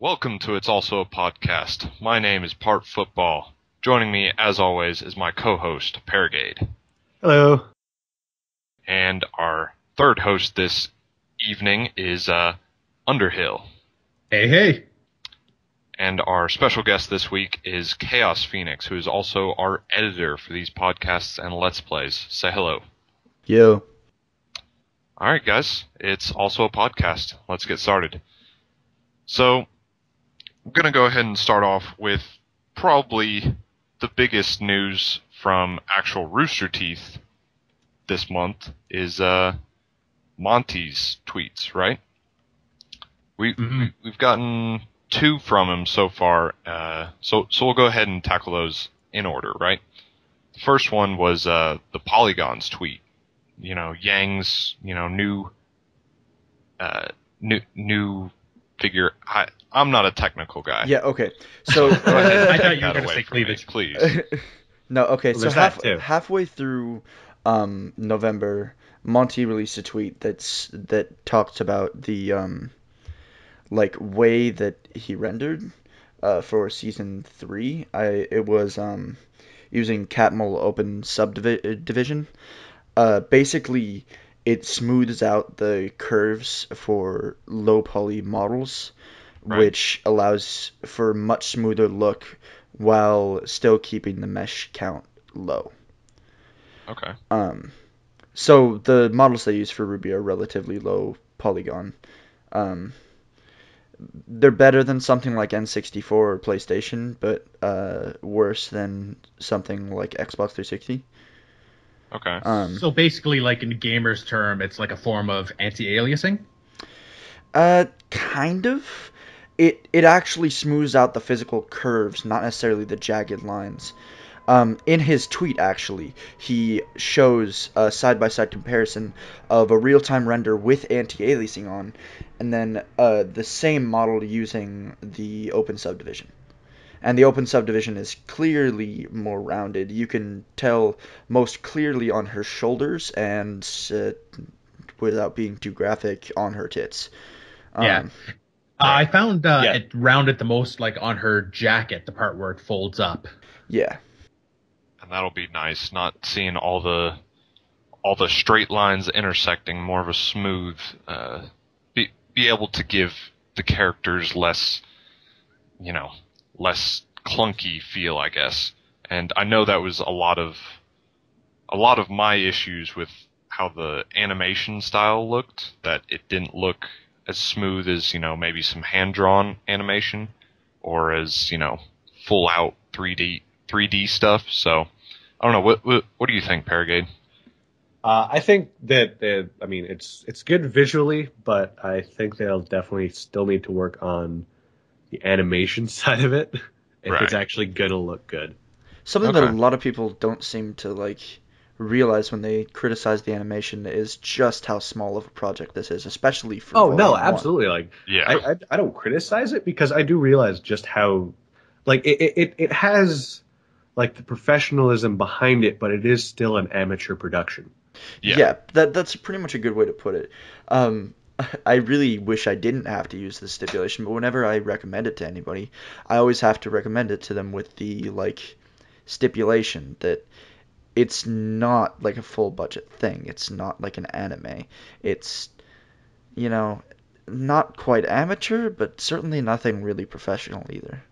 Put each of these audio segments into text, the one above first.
Welcome to It's Also a Podcast. My name is PartFootball. Joining me, as always, is my co-host, Paragade. Hello. And our third host this evening is Underhill. Hey. And our special guest this week is Chaos Phoenix, who is also our editor for these podcasts and Let's Plays. Say hello. Yo. Alright, guys. It's also a podcast. Let's get started. So, I'm going to go ahead and start off with probably the biggest news from actual Rooster Teeth this month is Monty's tweets, right? We've gotten two from him so far, so we'll go ahead and tackle those in order, right? The first one was the Polygons tweet. You know, Yang's, new figure. I'm not a technical guy. Yeah, okay. So Go ahead and I thought take you were that gonna away say from me, cleavage. please. No, okay. Well, So there's that too. halfway through November, Monty released a tweet that talked about the way that he rendered for season 3. It was using Catmull Open Subdivision. Basically, it smooths out the curves for low poly models, Right. which allows for a much smoother look while still keeping the mesh count low. Okay. So the models they use for RWBY are relatively low polygon. They're better than something like N64 or PlayStation, but worse than something like Xbox 360. Okay. So basically, like in gamers' term, it's like a form of anti-aliasing? Kind of. It actually smooths out the physical curves, not necessarily the jagged lines. In his tweet, actually, he shows a side-by-side comparison of a real-time render with anti-aliasing on, and then the same model using the open subdivision. And the open subdivision is clearly more rounded. You can tell most clearly on her shoulders and, without being too graphic, on her tits. Yeah. I found Yeah. it rounded the most like on her jacket, the part where it folds up. Yeah. And that'll be nice, not seeing all the straight lines intersecting, more of a smooth, be able to give the characters less clunky feel, I guess. And I know that was a lot of my issues with how the animation style looked, that it didn't look as smooth as, maybe some hand-drawn animation, or as, full out 3D stuff. So, I don't know, what do you think, Paragade? I think that it's good visually, but I think they'll definitely still need to work on the animation side of it if Right. it's actually gonna look good. Something that a Okay. lot of people don't seem to realize when they criticize the animation is just how small of a project this is, especially for Oh no, Volume 1. absolutely. Like Yeah. I don't criticize it because I do realize just how it has like the professionalism behind it, but it is still an amateur production. Yeah, that's pretty much a good way to put it. I really wish I didn't have to use this stipulation, but whenever I recommend it to anybody, I always have to recommend it to them with the stipulation that it's not like a full budget thing. It's not like an anime. It's, not quite amateur, but certainly nothing really professional either.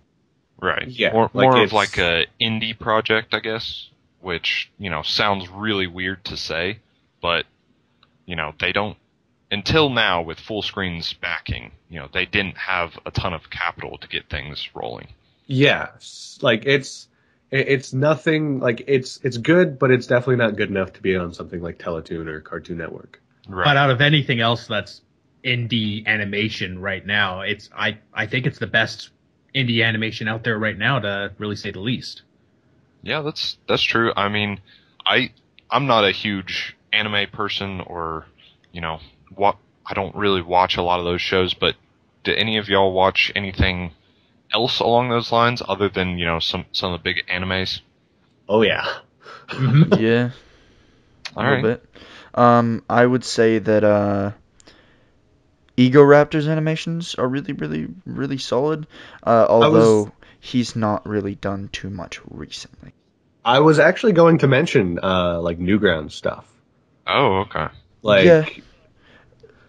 Right. Yeah, More like of like a indie project, I guess, which, sounds really weird to say, but, they don't, until now with full screen's backing, they didn't have a ton of capital to get things rolling. Yeah, like it's nothing like it's good, but it's definitely not good enough to be on something like Teletoon or Cartoon Network. Right. But out of anything else that's indie animation right now, I think it's the best indie animation out there right now, to really say the least. Yeah, that's true. I mean, I'm not a huge anime person, or I don't really watch a lot of those shows. But do any of y'all watch anything else along those lines other than some of the big animes? Oh yeah. Yeah, a All little right. bit. I would say that Ego Raptor's animations are really, really, really solid. Although he's not really done too much recently. I was actually going to mention like Newgrounds stuff. Oh, okay. Like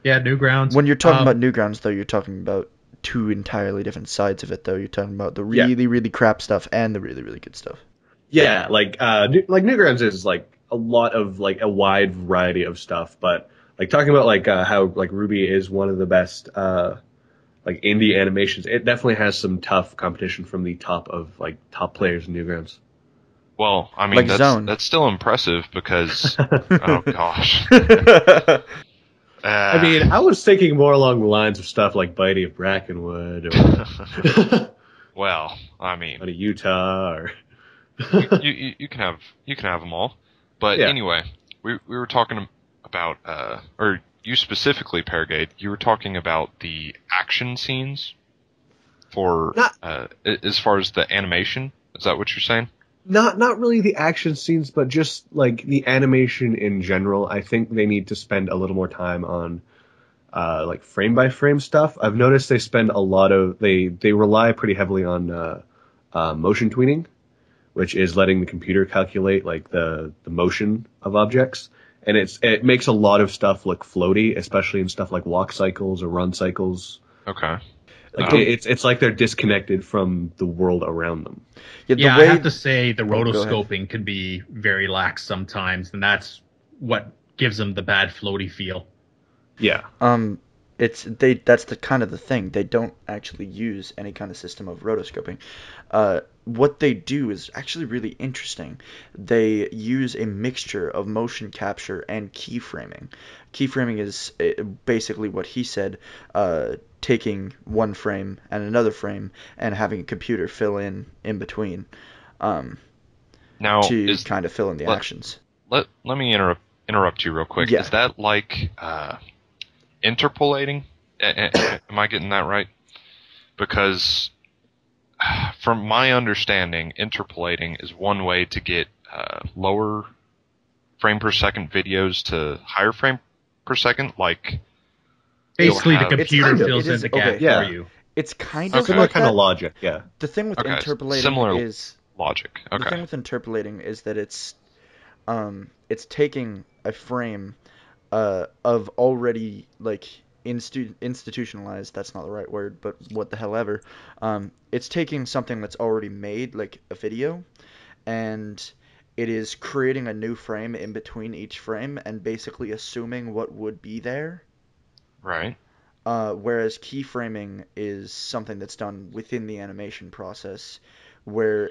Yeah, Newgrounds. When you're talking about Newgrounds, though, you're talking about two entirely different sides of it, though. You're talking about the really, really crap stuff and the really, really good stuff. yeah, like Newgrounds is like a lot of like a wide variety of stuff, but like talking about like how like RWBY is one of the best like indie animations, it definitely has some tough competition from the top players in Newgrounds. Well, I mean, Like that's Zone. that's still impressive because oh gosh. I mean, I was thinking more along the lines of stuff like Bitey of Brackenwood or well, I mean, out of Utah or you can have them all. But Yeah. anyway, we were talking about or you specifically, Paragade, you were talking about the action scenes for as far as the animation. Is that what you're saying? not really the action scenes, but just like the animation in general. I think they need to spend a little more time on like frame by frame stuff. I've noticed they spend a lot of they rely pretty heavily on motion tweening, which is letting the computer calculate like the motion of objects, and it makes a lot of stuff look floaty, especially in stuff like walk cycles or run cycles. Okay. Like it's like they're disconnected from the world around them. Yeah, I have to say the go ahead. rotoscoping can be very lax sometimes, and that's what gives them the bad floaty feel. Yeah. That's the kind of the thing. They don't actually use any kind of system of rotoscoping. What they do is actually really interesting. They use a mixture of motion capture and keyframing. Keyframing is basically what he said, taking one frame and another frame and having a computer fill in between Now, to kind of fill in the actions. Let me interrupt you real quick. Yeah. Is that like interpolating? Am I getting that right? Because from my understanding, interpolating is one way to get lower frame per second videos to higher frame per second. Like basically, the computer fills in the gap for you. It's kind of similar like kind that. of logic. Yeah. The thing with interpolating similar is logic. Okay. The thing with interpolating is that it's taking a frame of already like institutionalized. That's not the right word, but what the hell ever. It's taking something that's already made, like a video, and it is creating a new frame in between each frame and basically assuming what would be there. Right. Whereas keyframing is something that's done within the animation process, where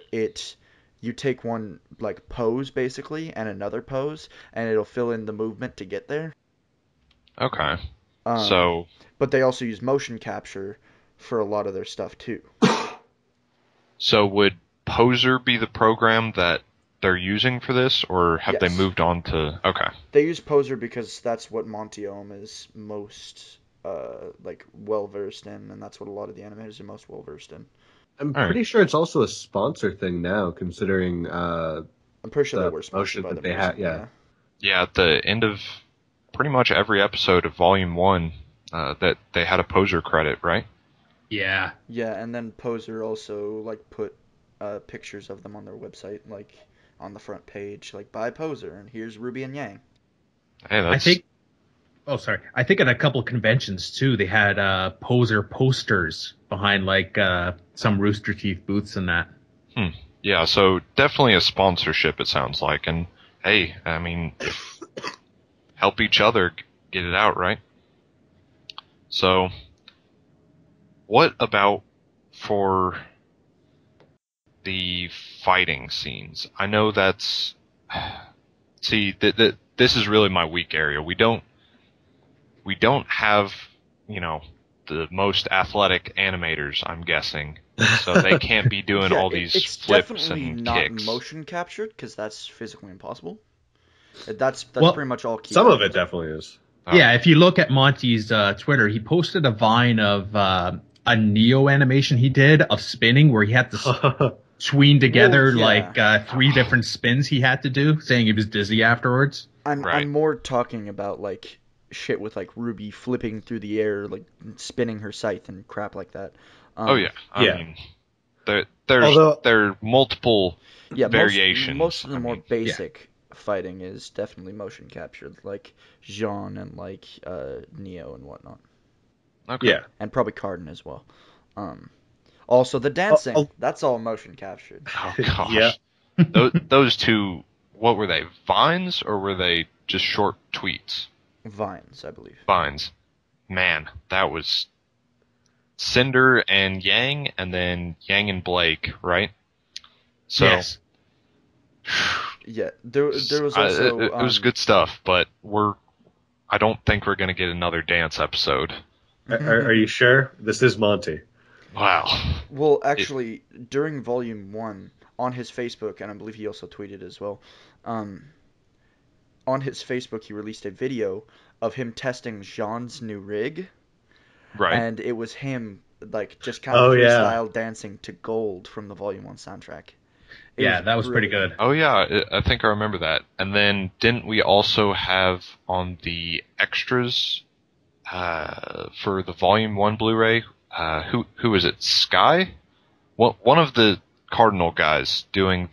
you take one like pose basically and another pose, and it'll fill in the movement to get there. Okay. But they also use motion capture for a lot of their stuff too. So would Poser be the program that they're using for this, or have they moved on to? Okay. They use Poser because that's what Monty Ohm is most like well versed in, and that's what a lot of the animators are most well versed in. I'm pretty sure it's also a sponsor thing now, considering I'm pretty sure they were sponsored by them. Yeah. Yeah, at the end of pretty much every episode of Volume 1, that they had a Poser credit, right? Yeah. Yeah, and then Poser also like put pictures of them on their website, like on the front page, like buy Poser and here's RWBY and Yang. Hey, that's... I think at a couple conventions too, they had Poser posters behind like some Rooster Teeth booths and that. Yeah, so definitely a sponsorship, it sounds like. And hey, I mean, help each other get it out, right? So, what about for the fighting scenes? I know that's... See, this is really my weak area. We don't have, the most athletic animators, I'm guessing. So they can't be doing all these flips and kicks. It's definitely not motion captured, because that's physically impossible. That's pretty much all key. Some of it definitely is. Yeah, if you look at Monty's Twitter, he posted a vine of a Neo animation he did of spinning, where he had to tween together three different spins he had to do, saying he was dizzy afterwards. I'm more talking about like shit with like RWBY flipping through the air, like spinning her scythe and crap like that. Oh yeah, I Yeah. mean, there Although- are multiple Yeah, variations. most of the I more mean, basic fighting is definitely motion captured, like Jean and like Neo and whatnot, okay. Yeah. and probably Cardin as well. Also the dancing, oh. that's all motion captured. Oh gosh. Yeah. Those two, what were they? Vines or were they just short tweets? Vines, I believe. Vines. Man, that was Cinder and Yang, and then Yang and Blake, right? So Yes. Yeah, there was also it was good stuff, but I don't think we're gonna get another dance episode. Are you sure? This is Monty. Wow. Well, actually, during Volume 1, on his Facebook, and I believe he also tweeted as well, on his Facebook, he released a video of him testing Jean's new rig, Right. and it was him, like, just kind of Oh, yeah. freestyle dancing to Gold from the Volume 1 soundtrack. That was pretty brilliant. good. Oh yeah, I think I remember that. And then didn't we also have on the extras for the Volume 1 Blu-ray, who is it? Sky? Well, one of the Cardinal guys doing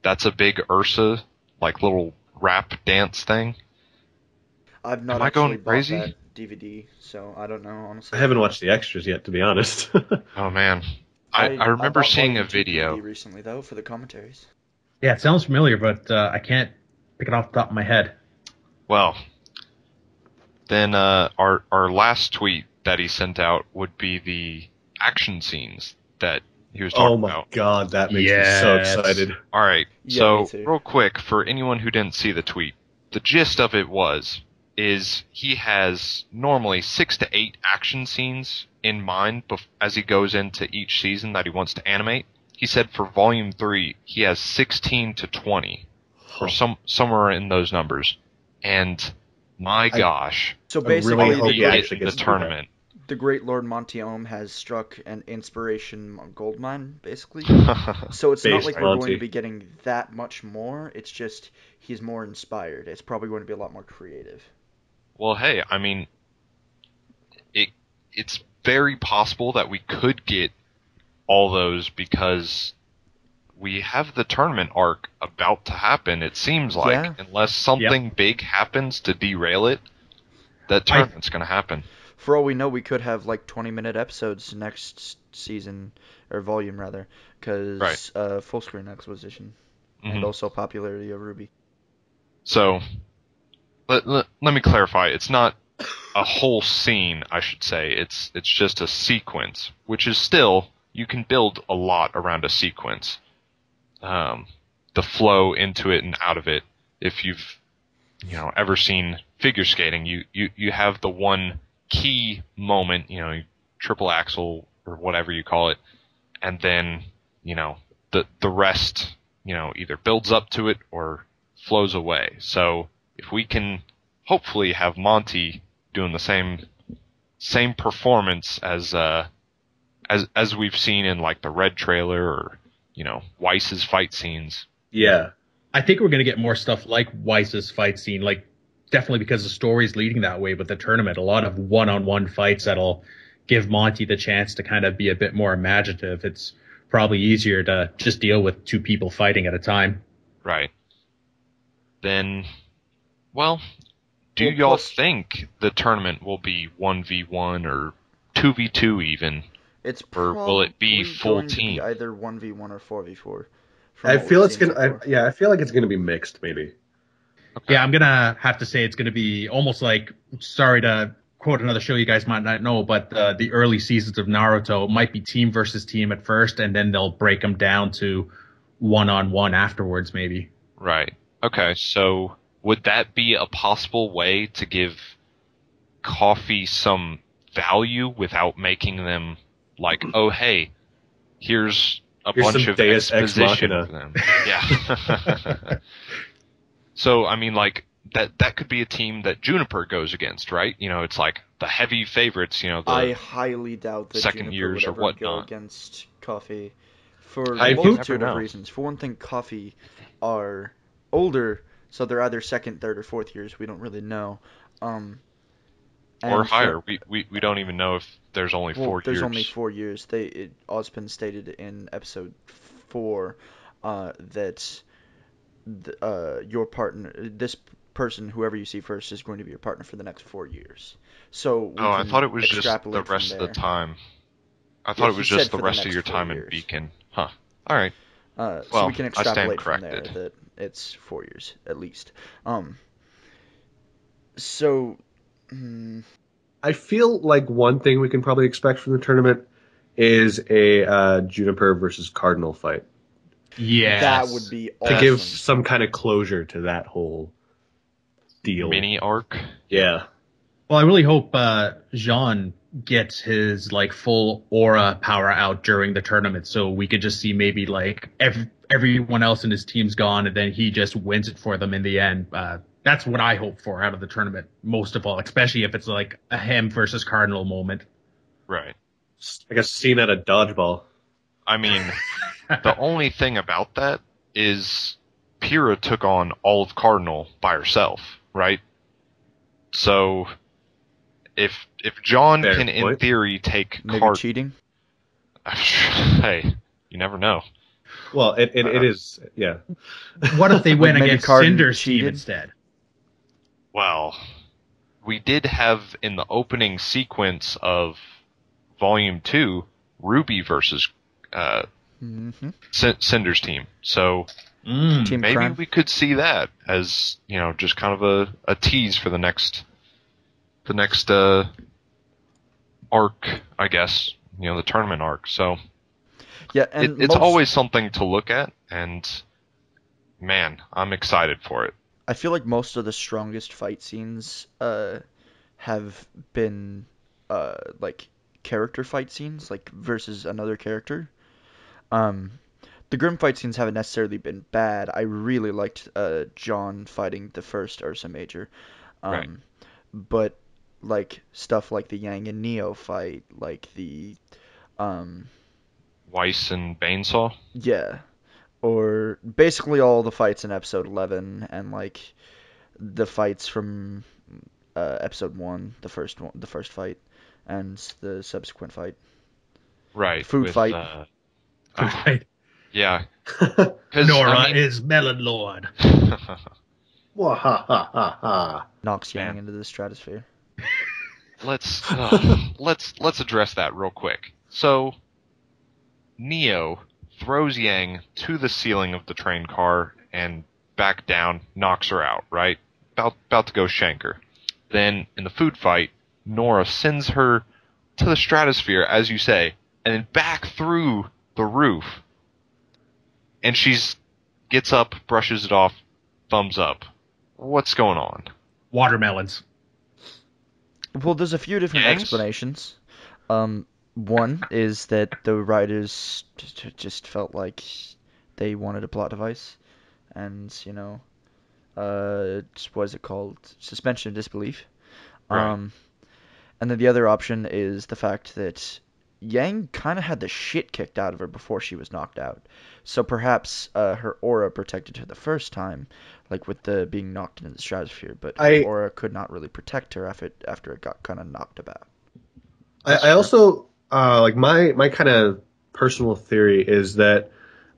that's a big Ursa, like little rap dance thing. I've not Am I actually going bought crazy? that DVD, so I don't know, honestly. I haven't watched the extras yet, to be honest. Oh man. I remember bought seeing a Volume 2 video. DVD recently, though, for the commentaries. Yeah, it sounds familiar, but I can't pick it off the top of my head. Well, then our last tweet that he sent out would be the action scenes that he was talking Oh my about. god, that makes me so Yes. excited. All right, Yeah, me so too. real quick, for anyone who didn't see the tweet, the gist of it is he has normally 6 to 8 action scenes in mind as he goes into each season that he wants to animate. He said for Volume 3, he has 16 to 20, or somewhere in those numbers. And my gosh, So I really basically, hope he get actually the gets to do tournament. the great Lord Monty Ohm has struck an inspiration gold mine, basically. So it's not Based like we're Monty. going to be getting that much more. It's just he's more inspired. It's probably going to be a lot more creative. Well, hey, I mean, it's very possible that we could get all those because we have the tournament arc about to happen, it seems like. Yeah. Unless something big happens to derail it, that tournament's going to happen. For all we know, we could have like 20-minute episodes next season, or volume rather, because full screen acquisition and also popularity of RWBY. So, let me clarify. It's not a whole scene, I should say. It's just a sequence, which is still, you can build a lot around a sequence. The flow into it and out of it. If you've ever seen figure skating, you have the one key moment, triple axel or whatever you call it, and then the rest either builds up to it or flows away. So if we can hopefully have Monty doing the same performance as we've seen in like the Red trailer or Weiss's fight scenes. Yeah. I think we're going to get more stuff like Weiss's fight scene, like definitely because the story's leading that way with the tournament. A lot of one-on-one fights that'll give Monty the chance to kind of be a bit more imaginative. It's probably easier to just deal with two people fighting at a time. Right. Then, well, do y'all think the tournament will be 1v1 or 2v2 even? It's or will it be full going team? to be either 1v1 or 4v4. I feel it's gonna. I feel like it's gonna be mixed, maybe. Okay. Yeah, I'm going to have to say it's going to be almost like, sorry to quote another show you guys might not know, but the early seasons of Naruto might be team versus team at first, and then they'll break them down to one-on-one afterwards, maybe. Right. Okay, so would that be a possible way to give Coffee some value without making them like, oh, hey, here's bunch some of Deus Ex exposition Machina. for them. Yeah. So, I mean, like, that could be a team that Juniper goes against, right? It's like the heavy favorites, I highly doubt that second Juniper years would or ever whatnot. go against Coffee for I a think- multitude never of know. reasons. For one thing, Coffee are older, so they're either second, third, or fourth years. We don't really know. Or and higher. We don't even know if there's only well, 4 years. there's only 4 years. It's been stated in episode 4 that your partner, this person, whoever you see first, is going to be your partner for the next 4 years. So we Oh, I can thought it was just the extrapolate from rest of the there. time. I Yeah, thought it he was said just the for the rest of next your 4 time in years. Beacon. Huh. All right. So Well, we can I stand extrapolate from there corrected. that it's 4 years at least. So, mm, I feel like one thing we can probably expect from the tournament is a Juniper versus Cardinal fight Yes. that would be to awesome. give some kind of closure to that whole deal. Mini arc. Yeah. Well, I really hope Jean gets his like full aura power out during the tournament, so we could just see maybe like everyone else in his team's gone, and then he just wins it for them in the end. That's what I hope for out of the tournament, most of all, especially if it's like a him versus Cardinal moment. Right. I guess seen at a dodgeball. I mean, the only thing about that is Pyrrha took on all of Cardinal by herself, right? So if John Fair can, in point. theory, take Maybe cheating. Hey, you never know. Well, it is, yeah. What if they went maybe against Cardin Cinder's team cheated? instead? Well, we did have in the opening sequence of Volume 2, RWBY versus Mm-hmm. Cinder's team. So Team maybe Crime. we could see that as, just kind of a tease for the next arc, I guess. The tournament arc. So Yeah, and it's always something to look at, and man, I'm excited for it. I feel like most of the strongest fight scenes have been like character fight scenes, like versus another character. Um, the grim fight scenes haven't necessarily been bad. I really liked John fighting the first Ursa Major. Right. But like stuff like the Yang and Neo fight, like the Weiss and Banesaw. yeah, or basically all the fights in episode 11 and like the fights from episode 1, the first fight, and the subsequent fight. Right. Food with, fight. Right. Yeah. Nora is Melon Lord. Wahahaha. Knocks Yang Man. into the stratosphere. let's address that real quick. So Neo throws Yang to the ceiling of the train car and back down, knocks her out, right? About to go shank her. Then in the food fight, Nora sends her to the stratosphere, as you say, and then back through the roof. And gets up, brushes it off, thumbs up. What's going on? Watermelons. Well, there's a few different Yangs? explanations. One is that the writers just felt like they wanted a plot device, and what is it called? Suspension of disbelief. Right. And then the other option is the fact that Yang kind of had the shit kicked out of her before she was knocked out. So perhaps her aura protected her the first time, like with the being knocked into the stratosphere, but her aura could not really protect her after it got kind of knocked about. I also like my kind of personal theory is that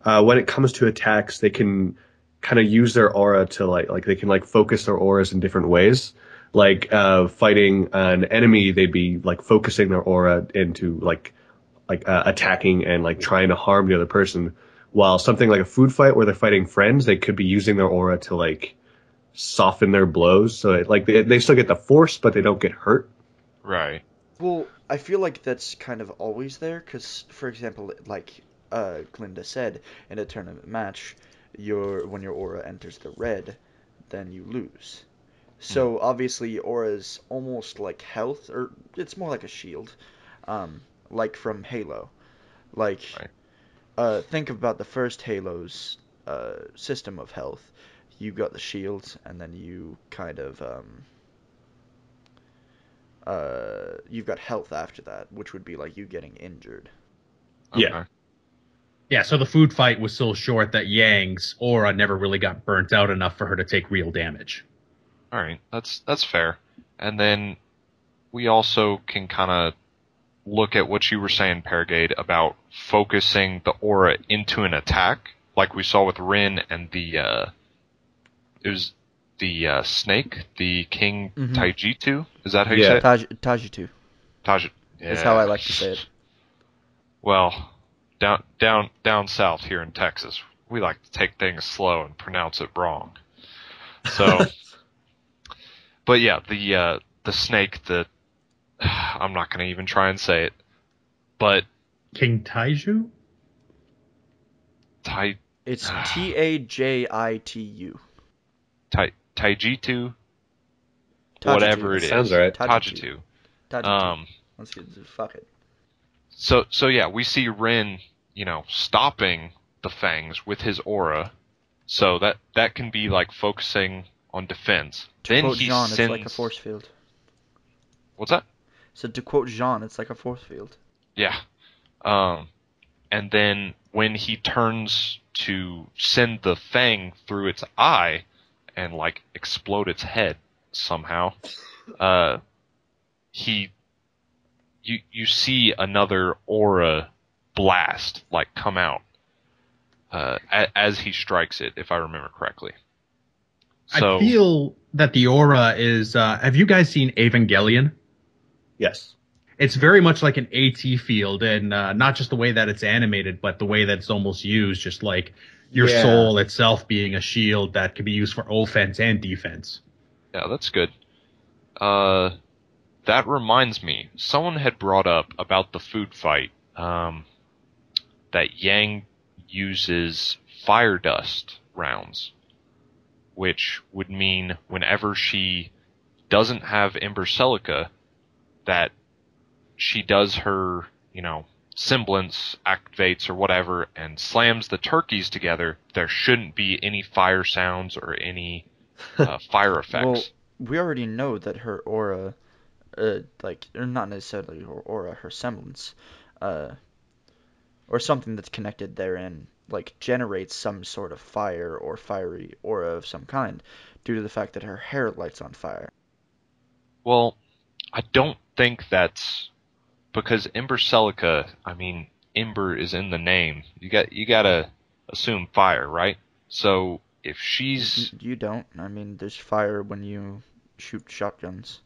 when it comes to attacks, they can kind of use their aura to like they can like focus their auras in different ways. Like fighting an enemy, they'd be like focusing their aura into like attacking and like trying to harm the other person. While something like a food fight where they're fighting friends, they could be using their aura to like soften their blows, so they still get the force, but they don't get hurt. Right. Well, I feel like that's kind of always there, because, for example, like Glinda said, in a tournament match, when your aura enters the red, then you lose. So obviously, aura's almost like health, or it's more like a shield, like from Halo. Like, think about the first Halo's system of health. You got the shields, and then you kind of you've got health after that, which would be like you getting injured. Okay. Yeah. Yeah, so the food fight was so short that Yang's aura never really got burnt out enough for her to take real damage. All right. That's fair. And then we also can kind of look at what you were saying, Paragade, about focusing the aura into an attack, like we saw with Rin and the snake, the King Taijitu. Is that how you say it? Tajitu. Yeah. Is how I like to say it. Well, down south here in Texas, we like to take things slow and pronounce it wrong. So, but yeah, the snake, I'm not going to even try and say it, but King Taiju? It's Tajitu. Taijitu, whatever it is. Sounds right. Tajitu. Let's get fuck it. So yeah, we see Rin, stopping the fangs with his aura, so that can be like focusing on defense. To quote Jean, it's like a force field. What's that? So to quote Jean, it's like a force field. Yeah. And then when he turns to send the fang through its eye and like explode its head somehow, you see another aura blast like come out as he strikes it, if I remember correctly. So, I feel that the aura is. Have you guys seen Evangelion? Yes. It's very much like an AT field, and not just the way that it's animated, but the way that it's almost used, just like your soul itself being a shield that can be used for offense and defense. Yeah, that's good. That reminds me, someone had brought up about the food fight, that Yang uses fire dust rounds, which would mean whenever she doesn't have Ember Celica, that she does her, semblance, activates or whatever, and slams the turkeys together, there shouldn't be any fire sounds or any fire effects. Well, we already know that her aura, or not necessarily her aura, her semblance, or something that's connected therein, generates some sort of fire or fiery aura of some kind, due to the fact that her hair lights on fire. Well, I don't think that's because Ember Celica, Ember is in the name. You gotta assume fire, right? So if she's... You don't. There's fire when you shoot shotguns.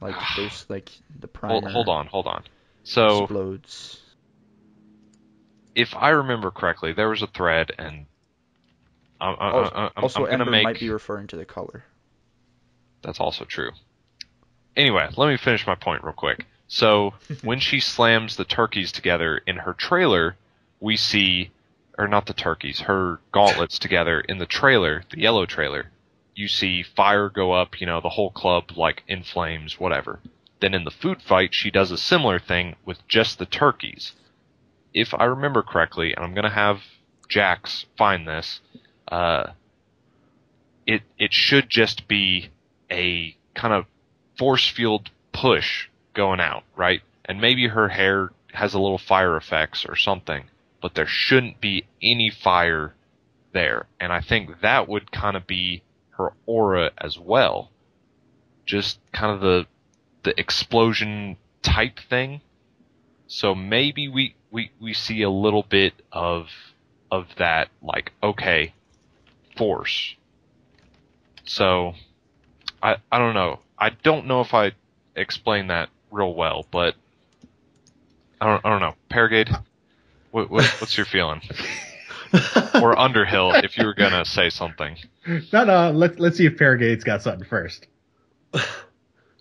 There's, the primer... Hold on. So... explodes. If I remember correctly, there was a thread, and... Also, I'm gonna Ember make... might be referring to the color. That's also true. Anyway, let me finish my point real quick. So, when she slams the turkeys together in her trailer, we see, or not the turkeys, her gauntlets together in the trailer, the yellow trailer. You see fire go up, the whole club, in flames, whatever. Then in the food fight, she does a similar thing with just the turkeys. If I remember correctly, and I'm going to have Jax find this, it should just be a kind of force field push going out, right? And maybe her hair has a little fire effects or something, but there shouldn't be any fire there. And I think that would kind of be her aura as well. Just kind of the explosion type thing. So maybe we see a little bit of that, okay, force. So I don't know. I don't know if I explained that real well, but I don't know. Paragade, what's your feeling? Or Underhill, if you were gonna say something. No. Let's see if Paragade's got something first.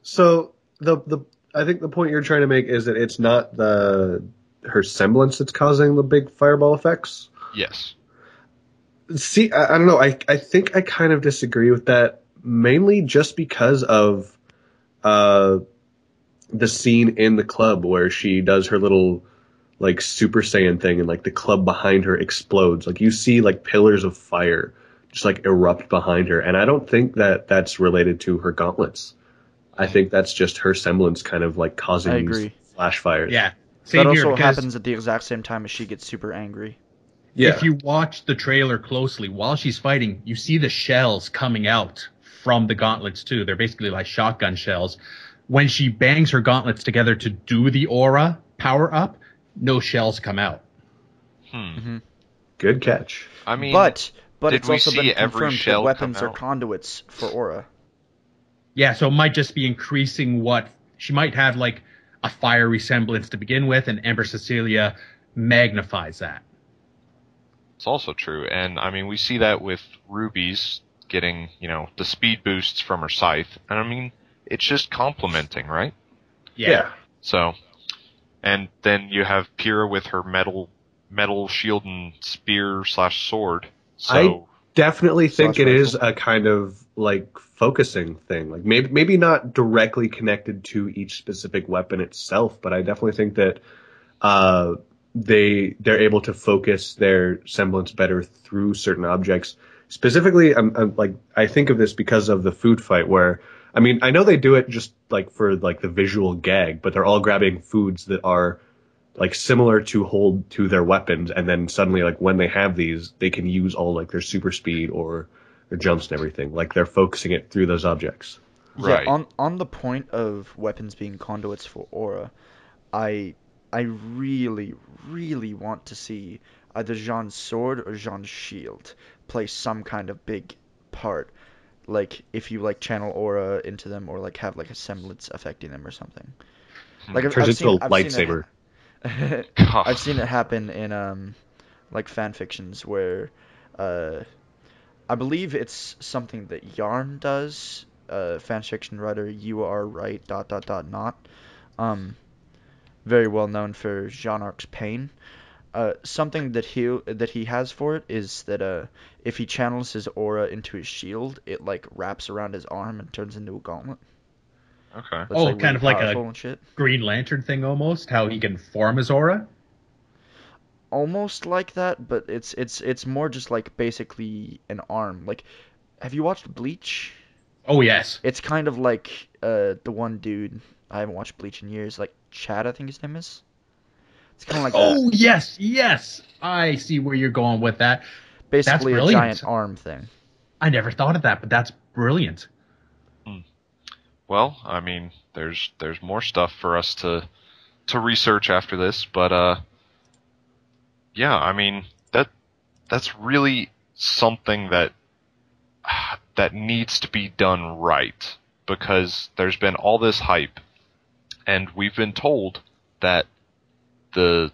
So I think the point you're trying to make is that it's not her semblance that's causing the big fireball effects. Yes. See, I don't know. I think I kind of disagree with that, mainly just because of the scene in the club where she does her little Super Saiyan thing and the club behind her explodes. You see pillars of fire just erupt behind her, and I don't think that that's related to her gauntlets. I think that's just her semblance kind of causing these flash fires. Yeah. That also happens at the exact same time as she gets super angry. Yeah. If you watch the trailer closely, while she's fighting, you see the shells coming out from the gauntlets too. They're basically like shotgun shells. When she bangs her gauntlets together to do the aura power up, no shells come out. Good catch. I mean, but did it's we also see been every confirmed that shell weapons come are out? conduits for aura. Yeah, so it might just be increasing what she might have, like a fire resemblance to begin with, and Ember Cecilia magnifies that. It's also true, and I mean, we see that with Ruby's getting, the speed boosts from her scythe, and I mean, it's just complementing, right? Yeah. So, and then you have Pyrrha with her metal shield and spear / sword. So Definitely think Slash it is rifle. a kind of like focusing thing. Like maybe not directly connected to each specific weapon itself, but I definitely think that they're able to focus their semblance better through certain objects. Specifically, I think of this because of the food fight where, I mean, I know they do it just like for like the visual gag, but they're all grabbing foods that are like similar to hold to their weapons, and then suddenly like when they have these, they can use all like their super speed or their jumps and everything. Like they're focusing it through those objects. Right. Yeah, on the point of weapons being conduits for aura, I really, really want to see either Jean's sword or Jean's shield play some kind of big part. Like if you like channel aura into them or like have like a semblance affecting them or something. Like Turns into a lightsaber. I've seen it happen in like fan fictions where uh I believe it's something that Yarn does. Fan fiction writer, you are right. Dot dot dot not. Um, very well known for Jean Arc's pain. Something that he has for it is that if he channels his aura into his shield, it like wraps around his arm and turns into a gauntlet. Okay. That's like Kind really of like powerful a and shit. Green Lantern thing almost, how he can form his aura. Almost like that, but it's more just like basically an arm. Like, have you watched Bleach? Oh, yes. It's kind of like the one dude, I haven't watched Bleach in years, like Chad, I think his name is. It's kind of like that. Oh, yes. I see where you're going with that. That's Basically a brilliant. giant arm thing. I never thought of that, but that's brilliant. Well, I mean, there's more stuff for us to research after this, but yeah, I mean, that's really something that needs to be done right, because there's been all this hype, and we've been told that the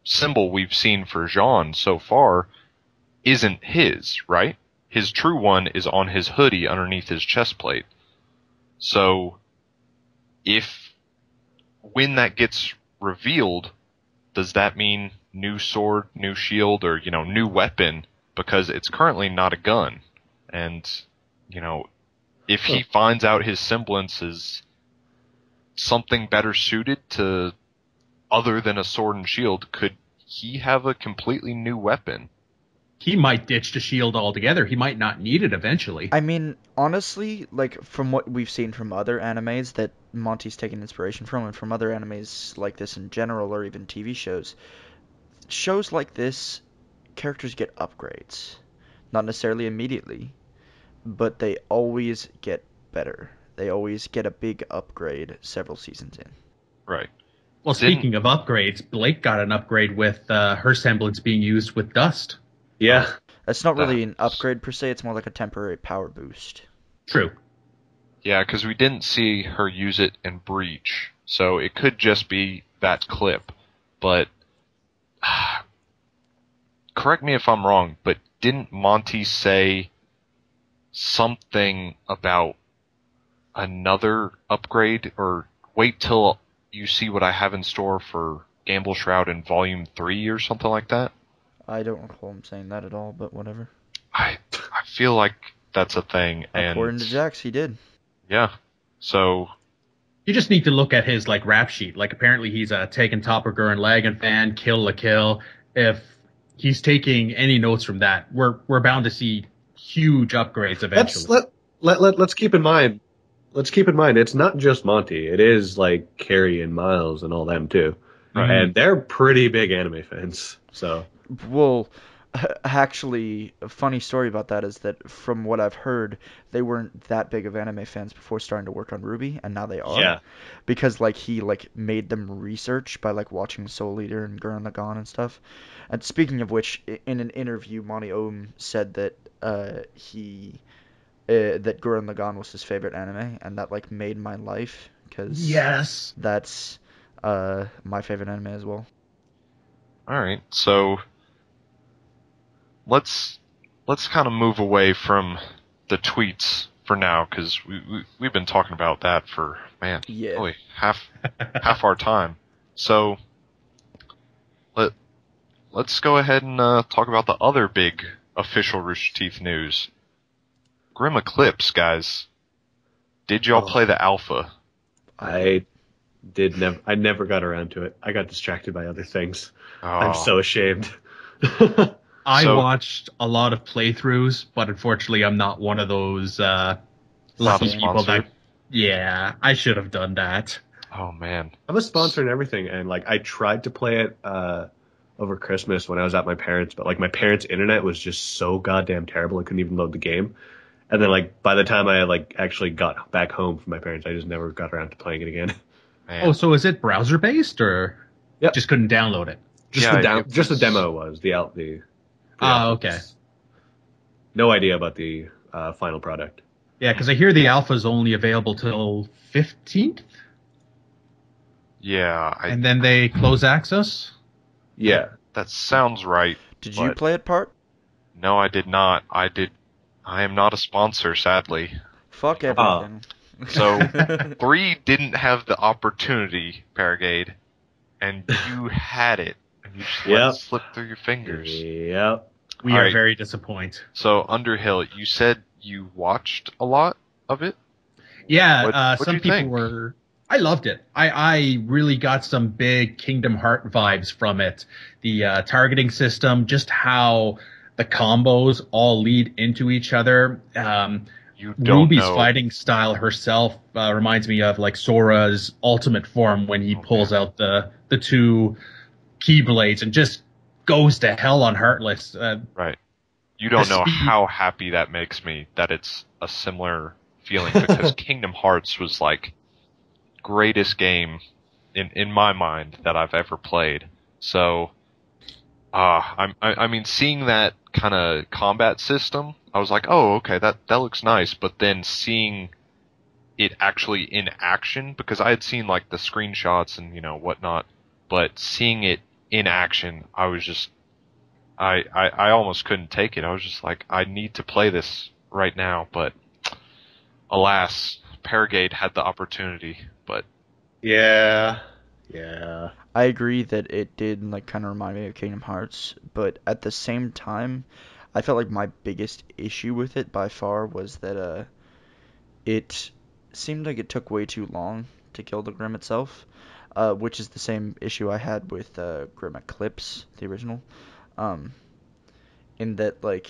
symbol we've seen for Jean so far isn't his, right? His true one is on his hoodie underneath his chest plate. So, when that gets revealed, does that mean new sword, new shield, or, new weapon? Because it's currently not a gun. And, if he finds out his semblance is something better suited to other than a sword and shield, could he have a completely new weapon? He might ditch the shield altogether. He might not need it eventually. I mean, honestly, like from what we've seen from other animes that Monty's taken inspiration from, and from other animes like this in general, or even TV shows like this, characters get upgrades. Not necessarily immediately, but they always get better. They always get a big upgrade several seasons in. Right. Well, speaking of upgrades, Blake got an upgrade with her semblance being used with dust. Yeah. That's not really an upgrade per se, it's more like a temporary power boost. True. Yeah, because we didn't see her use it in Breach, so it could just be that clip. But correct me if I'm wrong, but didn't Monty say something about another upgrade, or wait till you see what I have in store for Gamble Shroud in Volume 3 or something like that? I don't recall him saying that at all, but whatever. I feel like that's a thing. According to Jax, he did. Yeah. So You just need to look at his rap sheet. Like apparently he's a Taken Topper Gurren Lagann fan, Kill la Kill. If he's taking any notes from that, we're bound to see huge upgrades eventually. Let's keep in mind. Let's keep in mind, it's not just Monty. It is like Carrie and Miles and all them too, Right. and they're pretty big anime fans. So Well, Actually, a funny story about that is that from what I've heard, they weren't that big of anime fans before starting to work on RWBY, and now they are. Yeah. Because like he like made them research by like watching Soul Eater and Gurren Lagann and stuff. And speaking of which, in an interview, Monty Oum said that he that Gurren Lagann was his favorite anime, and that like made my life because Yes. that's my favorite anime as well. All right, so let's kind of move away from the tweets for now because we've been talking about that for Yeah. really half our time. So let's go ahead and talk about the other big official Rooster Teeth news. Grim Eclipse, guys. Did y'all play the alpha? I I never got around to it. I got distracted by other things. Oh. I'm so ashamed. I So- watched a lot of playthroughs, but unfortunately, I'm not one of those Not lucky a people sponsor? that. Yeah, I should have done that. Oh man. I'm a sponsor and everything, and like I tried to play it over Christmas when I was at my parents', but like my parents' internet was just so goddamn terrible I couldn't even load the game. And then like by the time I like actually got back home from my parents, I just never got around to playing it again. Man. Oh, so is it browser based or Yep. just couldn't download it? Just Yeah, the it just the was- demo was the Oh, okay. No idea about the final product. Yeah, because I hear the alpha is only available till 15th, Yeah, and then they close access. Yeah. that sounds right. Did you But- play it, Part? No, I did not. I am not a sponsor, sadly. Fuck everything. So 3 didn't have the opportunity, Paragade, and you had it, and you just let Yep. it slip through your fingers. Yep. We All are right. very disappointed. So Underhill, you said you watched a lot of it. Yeah, What'd some you people think? were. I loved it. I really got some big Kingdom Heart vibes from it. The targeting system, just how the combos all lead into each other. You don't Ruby's know. fighting style herself reminds me of like Sora's ultimate form when he pulls out the two keyblades and just goes to hell on Heartless. Right. You don't The know speed- how happy that makes me that it's a similar feeling because Kingdom Hearts was like greatest game in my mind that I've ever played. So I mean seeing that kind of combat system, I was like, "Oh, okay, that looks nice." But then seeing it actually in action because I had seen like the screenshots and whatnot, but seeing it in action, I was just I almost couldn't take it. I was just like, I need to play this right now, but alas, Paragade had the opportunity, but Yeah. Yeah. I agree that it did like kind of remind me of Kingdom Hearts, but at the same time, I felt like my biggest issue with it by far was that it seemed like it took way too long to kill the Grim itself, which is the same issue I had with Grim Eclipse, the original. In that like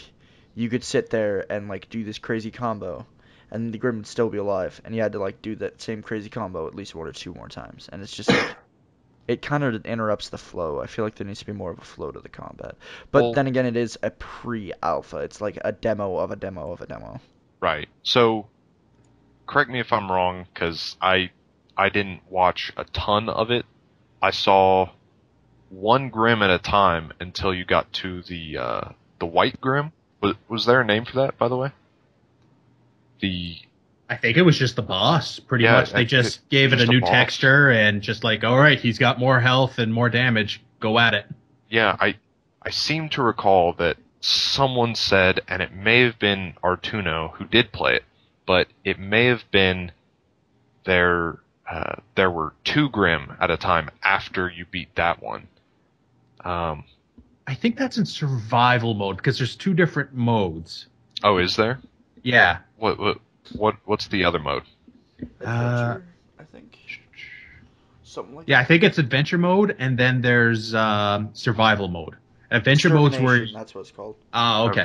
you could sit there and like do this crazy combo, and the Grim would still be alive, and you had to like do that same crazy combo at least 1 or 2 more times, and it's just like it kind of interrupts the flow. I feel like there needs to be more of a flow to the combat. But Well- then again, it is a pre-alpha. It's like a demo of a demo of a demo. right. So correct me if I'm wrong, because I didn't watch a ton of it. I saw one Grim at a time until you got to the White Grim. Was there a name for that, by the way? I think it was just the boss, pretty Yeah, much. They just gave it a just a new boss. texture and just like, all right, he's got more health and more damage. Go at it. Yeah, I seem to recall that someone said, and it may have been Artuno who did play it, but it may have been there were 2 Grim at a time after you beat that one. I think that's in survival mode because there's 2 different modes. Oh, is there? Yeah. What's the other mode? Adventure, I think. Something like Yeah, I that. think it's adventure mode and then there's survival mode. Adventure mode's where. Extermination, that's what it's called. Oh, okay.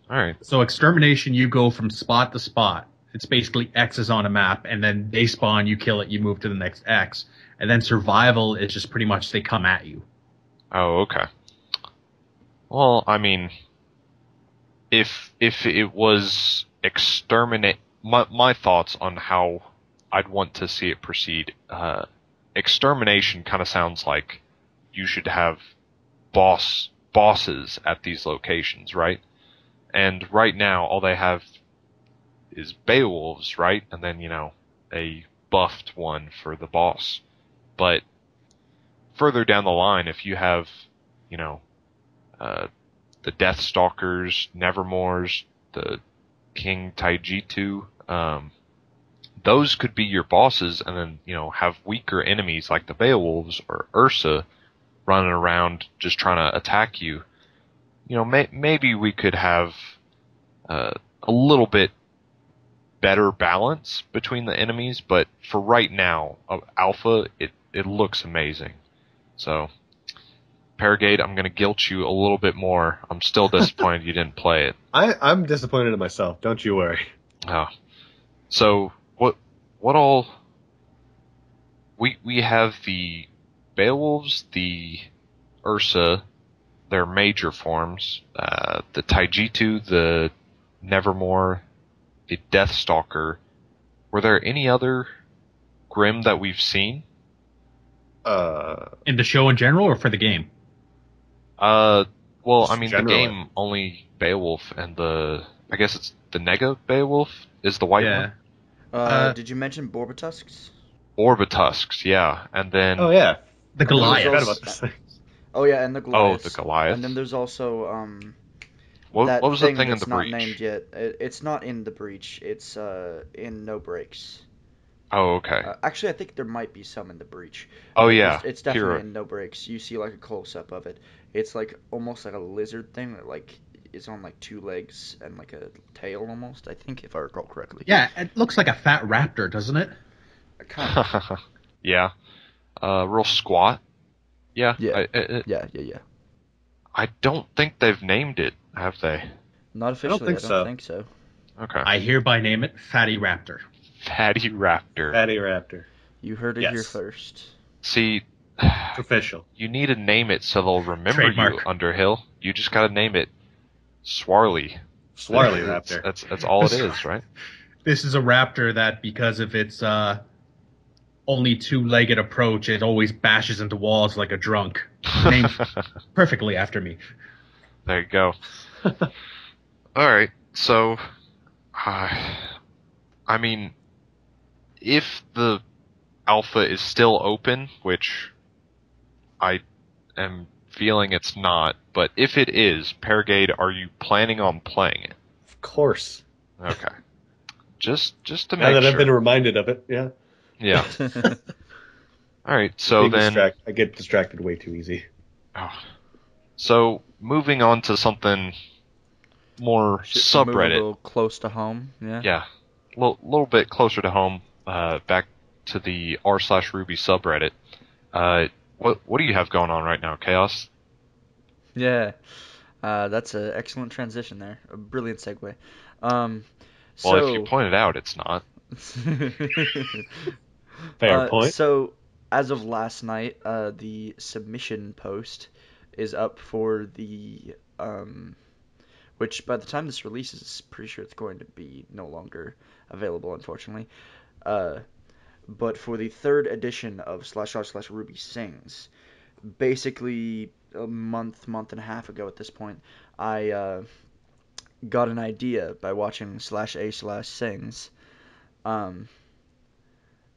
All right. So extermination, you go from spot to spot. It's basically X's on a map, and then they spawn, you kill it, you move to the next X. And then survival is just pretty much they come at you. Oh, okay. Well, I mean, if it was exterminate, my thoughts on how I'd want to see it proceed. Extermination kind of sounds like you should have bosses at these locations, right? And right now, all they have is Beowulfs, right? And then, a buffed one for the boss. But further down the line, if you have, you know, the Deathstalkers, Nevermores, the King Taijitu, those could be your bosses, and then, have weaker enemies like the Beowulfs or Ursa running around just trying to attack you. Maybe we could have a little bit better balance between the enemies, but for right now, Alpha, it looks amazing. So, Paragade, I'm going to guilt you a little bit more. I'm still disappointed you didn't play it. I'm disappointed in myself. Don't you worry. Oh. So, what all... We have the Beowulfs, the Ursa, their major forms, the Taijitu, the Nevermore, the Deathstalker. Were there any other Grimm that we've seen? In the show in general, or for the game? Well, Just I mean, generally. the game only Beowulf and I guess it's the Nega Beowulf is the white one. Did you mention Borbatusks? Orbitusks, yeah, and then Oh yeah, The And then I there's forgot Goliath. about this thing. Oh yeah, and the Goliaths. the Goliath. And then there's also what that was thing the thing in that's the not breach? named yet. It's not in the breach. It's in No Breaks. Oh, okay. Actually, I think there might be some in the breach. Oh But yeah, it's definitely Hero. in No Breaks. You see like a close up of it. It's like almost like a lizard thing that like is on like two legs and like a tail almost. I think if I recall correctly. Yeah, it looks like a fat raptor, doesn't it? Kind of. Yeah. Real squat. Yeah. Yeah. I Yeah. I don't think they've named it, have they? Not I don't officially. think I don't so. think so. Okay. I hereby name it Fatty Raptor. Fatty Raptor. Fatty Raptor. You heard it Yes. here first. See, It's official. you need to name it so they'll remember you, Trademark. Underhill. You just gotta name it Swarly. Swarly That's- Raptor. That's all it is, right? This is a raptor that, because of its only two-legged approach, it always bashes into walls like a drunk. Named perfectly after me. There you go. Alright, so, I mean, if the alpha is still open, which I am feeling it's not, but if it is, Paragade, are you planning on playing it? Of course. Okay. Just to Now make that sure. I've been reminded of it, yeah. Yeah. Alright, so then... I get distracted way too easy. Oh. So, moving on to something more Move a subreddit. little close to home. Yeah. Yeah. Little bit closer to home, back to the r/RWBY subreddit. What do you have going on right now, Chaos? Yeah. That's an excellent transition there. A brilliant segue. Well, if you point it out, it's not. Fair point. So, as of last night, the submission post is up for the which by the time this releases, pretty sure it's going to be no longer available, unfortunately. But for the third edition of /r/Ruby Sings, basically a month and a half ago at this point, I got an idea by watching /a/sings,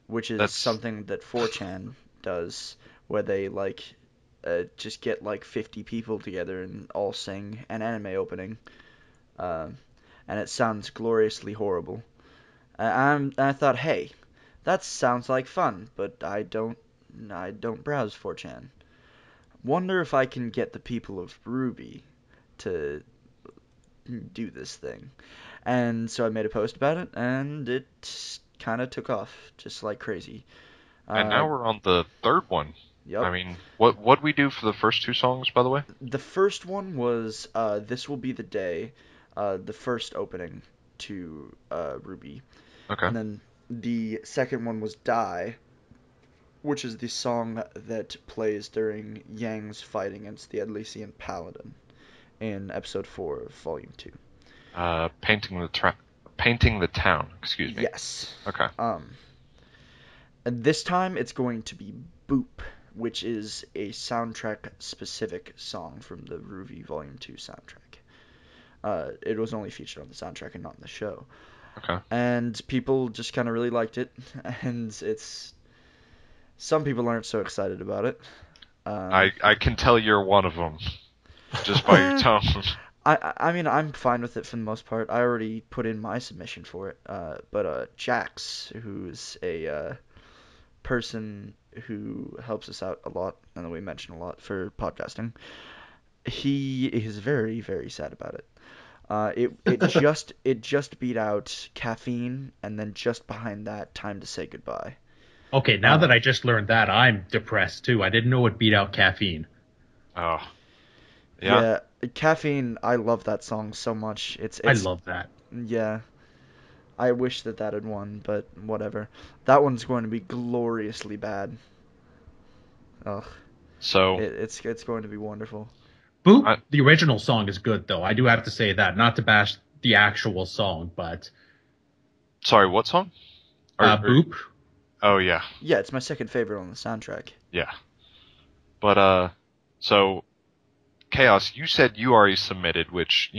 which is That's- something that 4chan does, where they like just get like 50 people together and all sing an anime opening, and it sounds gloriously horrible. I thought, hey, that sounds like fun, but I don't browse 4chan. Wonder if I can get the people of RWBY to do this thing. And so I made a post about it, and it kind of took off just like crazy. And now we're on the third one. Yep. I mean, what'd we do for the first two songs, by the way? The first one was This Will Be the Day, the first opening to RWBY. Okay. And then the second one was Die, which is the song that plays during Yang's fight against the Adlesian Paladin in episode 4 of Volume 2. Painting the town. Excuse me. Yes. Okay. And this time it's going to be Boop, which is a soundtrack-specific song from the RWBY Volume 2 soundtrack. It was only featured on the soundtrack and not in the show. Okay. And people just kind of really liked it, and some people aren't so excited about it. I can tell you're one of them, just by your tone. I mean, I'm fine with it for the most part. I already put in my submission for it. But Jax, who's a person who helps us out a lot, and that we mention a lot for podcasting, he is very, very sad about it. It just beat out Caffeine, and then just behind that, Time to Say Goodbye. Okay, now that I just learned that, I'm depressed too. I didn't know it beat out Caffeine. Oh. Yeah. Caffeine, I love that song so much. I love that. Yeah. I wish that had won, but whatever. That one's going to be gloriously bad. Ugh. So It's going to be wonderful. Boop, the original song is good though. I do have to say that, not to bash the actual song, but sorry, what song? Boop. Oh yeah. Yeah, it's my second favorite on the soundtrack. Yeah. But so Chaos, you said you already submitted, which,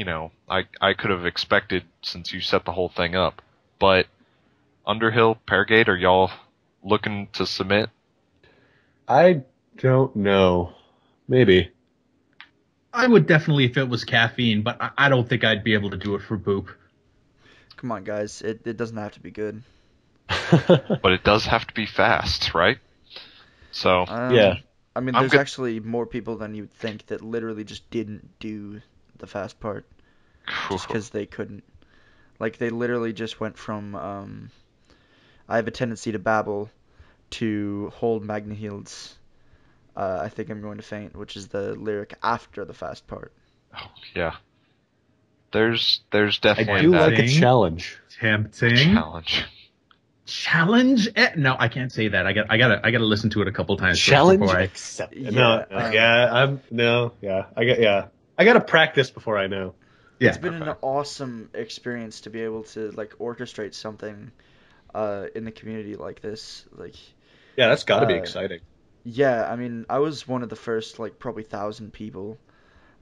I could have expected since you set the whole thing up. But Underhill, Paragade, are y'all looking to submit? I don't know. Maybe. I would definitely if it was Caffeine, but I don't think I'd be able to do it for Boop. Come on, guys. It doesn't have to be good. But it does have to be fast, right? So yeah. I mean, there's actually more people than you'd think that literally just didn't do the fast part. Just because they couldn't. Like, they literally just went from, I have a tendency to babble, to hold Magnaheald's, I think I'm going to faint, which is the lyric after the fast part. Oh, yeah. There's definitely I do like a challenge. Tempting. Challenge? No, I can't say that. I gotta listen to it a couple times. Challenge before accepted. I gotta practice before I know. Yeah. It's been an awesome experience to be able to orchestrate something in the community like this. Yeah, that's got to be exciting. Yeah, I mean, I was one of the first probably 1,000 people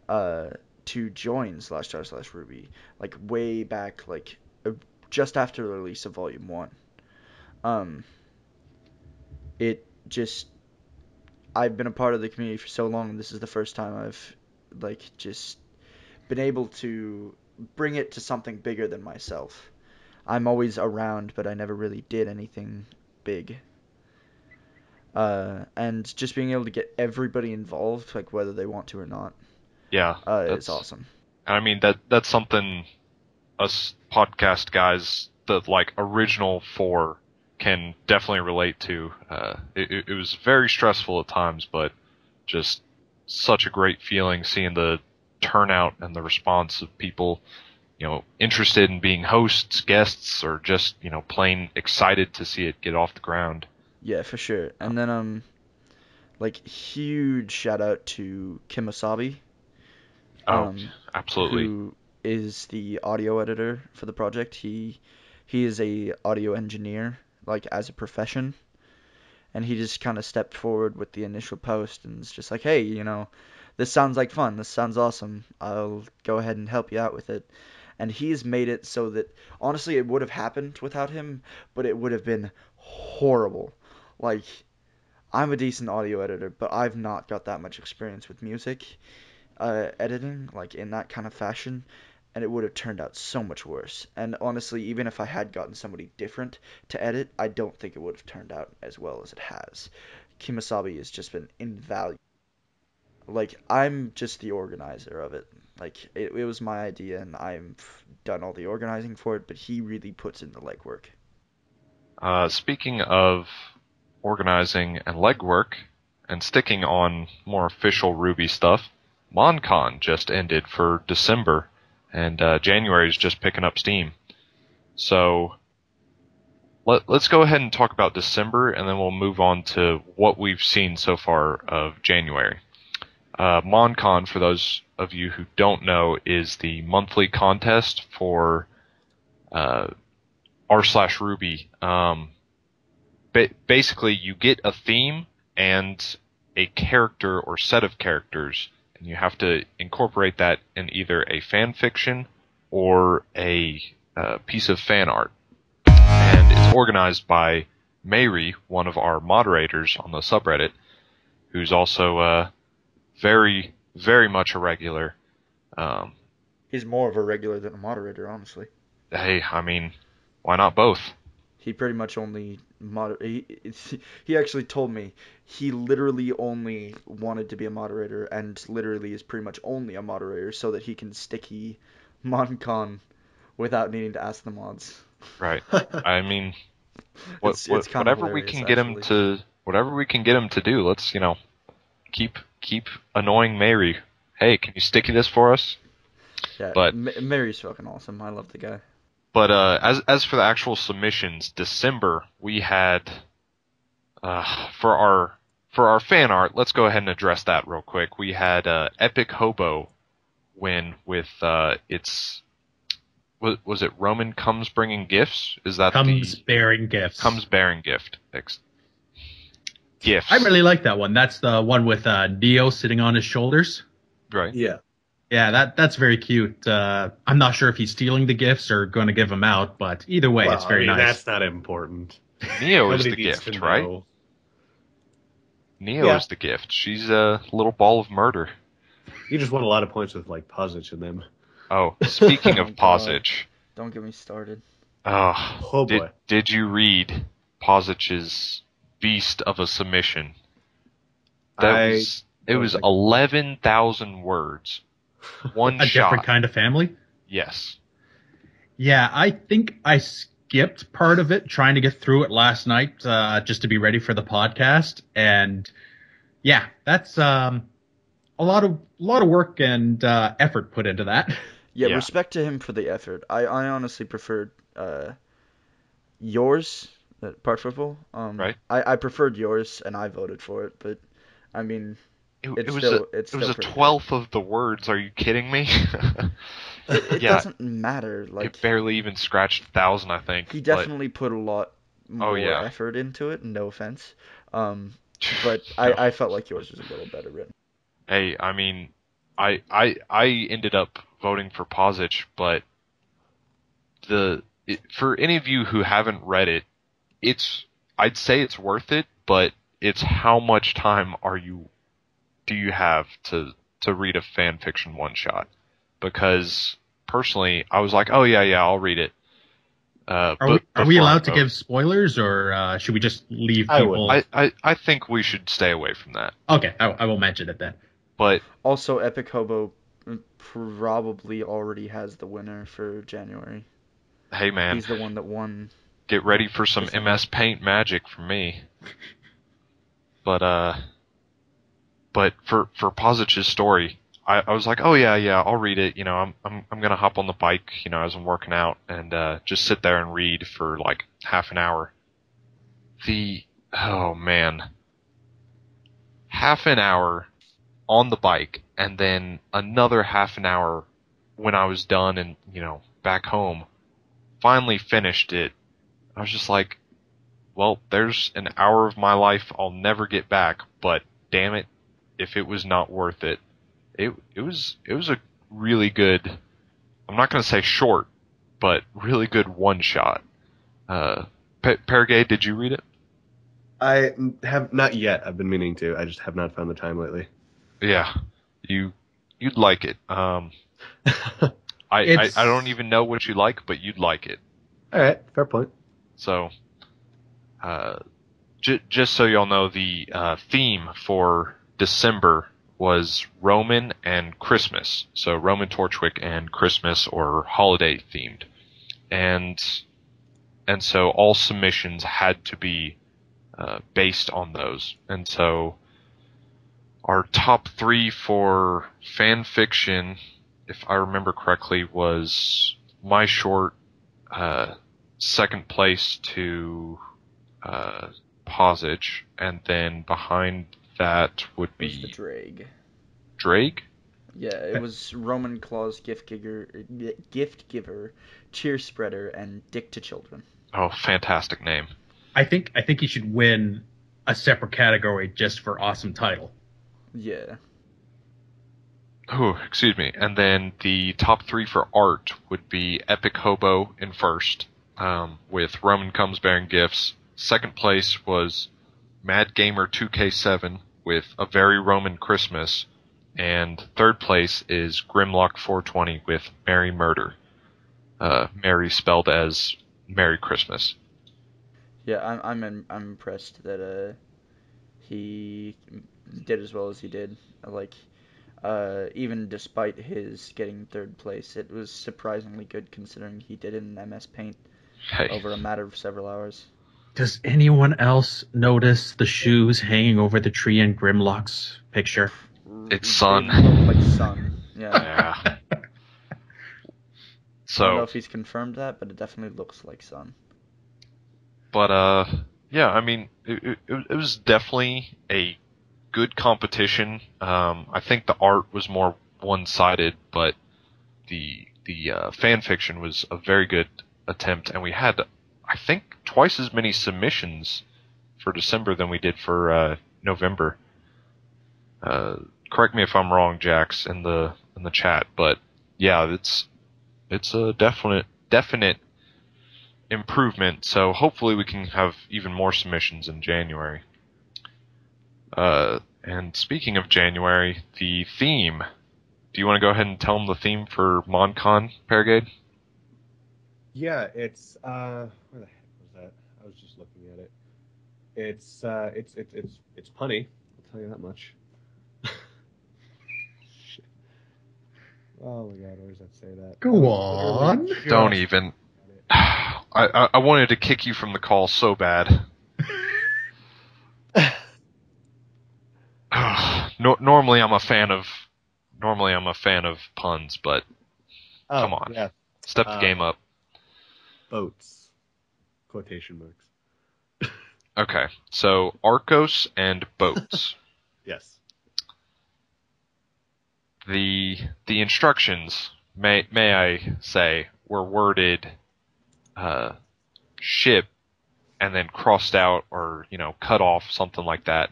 to join /r/RWBY way back just after the release of Volume 1. I've been a part of the community for so long, and this is the first time I've just been able to bring it to something bigger than myself. I'm always around, but I never really did anything big. And just being able to get everybody involved, whether they want to or not. Yeah. It's awesome. I mean, that's something us podcast guys, the original 4, can definitely relate to. It was very stressful at times, but just such a great feeling seeing the turnout and the response of people, interested in being hosts, guests, or just, plain excited to see it get off the ground. Yeah, for sure. And then, huge shout out to Kim Asabi. Absolutely. Who is the audio editor for the project. He is a audio engineer, as a profession. And he just kind of stepped forward with the initial post and was just like, hey, this sounds like fun. This sounds awesome. I'll go ahead and help you out with it. And he's made it so that, honestly, it would have happened without him, but it would have been horrible. I'm a decent audio editor, but I've not got that much experience with music editing, in that kind of fashion, and it would have turned out so much worse. And honestly, even if I had gotten somebody different to edit, I don't think it would have turned out as well as it has. Kimasabi has just been invaluable. I'm just the organizer of it. It was my idea, and I've done all the organizing for it, but he really puts in the legwork. Speaking of organizing and legwork, and sticking on more official RWBY stuff, MonCon just ended for December, and January is just picking up steam. So let's go ahead and talk about December, and then we'll move on to what we've seen so far of January. MonCon, for those of you who don't know, is the monthly contest for r/RWBY. Basically, you get a theme and a character or set of characters, and you have to incorporate that in either a fan fiction or a piece of fan art. And it's organized by Mayri, one of our moderators on the subreddit, who's also very, very much a regular. He's more of a regular than a moderator, honestly. Hey, I mean, why not both? He pretty much only he actually told me he literally only wanted to be a moderator and literally is pretty much only a moderator so that he can sticky MonCon without needing to ask the mods. Right. I mean, It's kind of whatever we hilarious, can get him actually. to, whatever we can get him to do. Let's, keep annoying Mary. Hey, can you sticky this for us? Yeah, But Mary's fucking awesome. I love the guy. But as for the actual submissions, December we had for our fan art. Let's go ahead and address that real quick. We had Epic Hobo win with was it Roman comes bringing gifts? Is that bearing gifts? Comes bearing gift. Gifts. I really like that one. That's the one with Neo sitting on his shoulders. Right. Yeah. Yeah, that's very cute. I'm not sure if he's stealing the gifts or going to give them out, but either way, it's very nice. That's not important. Neo is the gift, right? Neo is the gift. She's a little ball of murder. You just won a lot of points with like Posich in them. Oh, speaking of Posich. Don't get me started. Oh boy. Did you read Posich's beast of a submission? It was 11,000 words. One a shot. Different kind of family? Yes. Yeah, I think I skipped part of it trying to get through it last night just to be ready for the podcast. And yeah, that's a lot of work and effort put into that. Yeah, respect to him for the effort. I honestly preferred yours, PartFootball. Right. I preferred yours, and I voted for it. But I mean, it was a 12th of the words. Are you kidding me? It doesn't matter. Like, it barely even scratched 1,000, I think. He definitely put a lot more effort into it. No offense. But I felt like yours was a little better written. Hey, I mean, I ended up voting for Posich, but for any of you who haven't read it, I'd say it's worth it, but it's how much time do you have to read a fan fiction one shot? Because personally, I was like, oh yeah, I'll read it. Are we allowed to give spoilers, or should we just leave people? I think we should stay away from that. Okay, I will mention it then. But also, Epic Hobo probably already has the winner for January. Hey man, he's the one that won. Get ready for some MS Paint magic from me. But for Posich's story, I was like, oh yeah, I'll read it. I'm gonna hop on the bike, as I'm working out and just sit there and read for like half an hour. Oh man, half an hour on the bike and then another half an hour when I was done and back home. Finally finished it. I was just like, well, there's an hour of my life I'll never get back, but damn it, if it was not worth it. It was a really good, I'm not going to say short, but really good one shot. Paragade, did you read it? I have not yet. I've been meaning to. I just have not found the time lately. Yeah, you'd like it. I don't even know what you like, but you'd like it. All right, fair point. So, just so y'all know, the theme for December was Roman and Christmas. So Roman Torchwick and Christmas or holiday themed. And so all submissions had to be based on those. And so our top 3 for fan fiction, if I remember correctly, was my short, second place to Posich, and then behind that would be the Drag. Drake? Yeah, it was Roman Claus, gift giver, cheer spreader, and dick to children. Oh, fantastic name. I think he should win a separate category just for awesome title. Yeah. Oh, excuse me. And then the top 3 for art would be Epic Hobo in first, with Roman Comes Bearing Gifts. Second place was Mad Gamer 2K7 with A Very Roman Christmas. And third place is Grimlock 420 with Merry Murder. Merry spelled as Merry Christmas. Yeah, I'm impressed that he did as well as he did. Like, even despite his getting third place, it was surprisingly good considering he did it in MS Paint over a matter of several hours. Does anyone else notice the shoes hanging over the tree in Grimlock's picture? It's sun. They look like sun. Yeah. So, I don't know if he's confirmed that, but it definitely looks like sun. But yeah, I mean, it was definitely a good competition. I think the art was more one-sided, but the fan fiction was a very good attempt, and we had, I think, twice as many submissions for December than we did for November. Correct me if I'm wrong, Jax, in the chat, but yeah, it's a definite improvement. So hopefully we can have even more submissions in January. And speaking of January, the theme. Do you want to go ahead and tell them the theme for MonCon, Paragade? Yeah, it's where the heck was that? I was just looking at it. It's punny. I'll tell you that much. Oh my god, where does that say that? Go on. Don't even. I wanted to kick you from the call so bad. Normally I'm a fan of puns, but come on, yeah. Step the game up. Boats. Quotation marks. Okay, so Arcos and boats. Yes. The instructions, may I say, were worded ship and then crossed out or, cut off, something like that.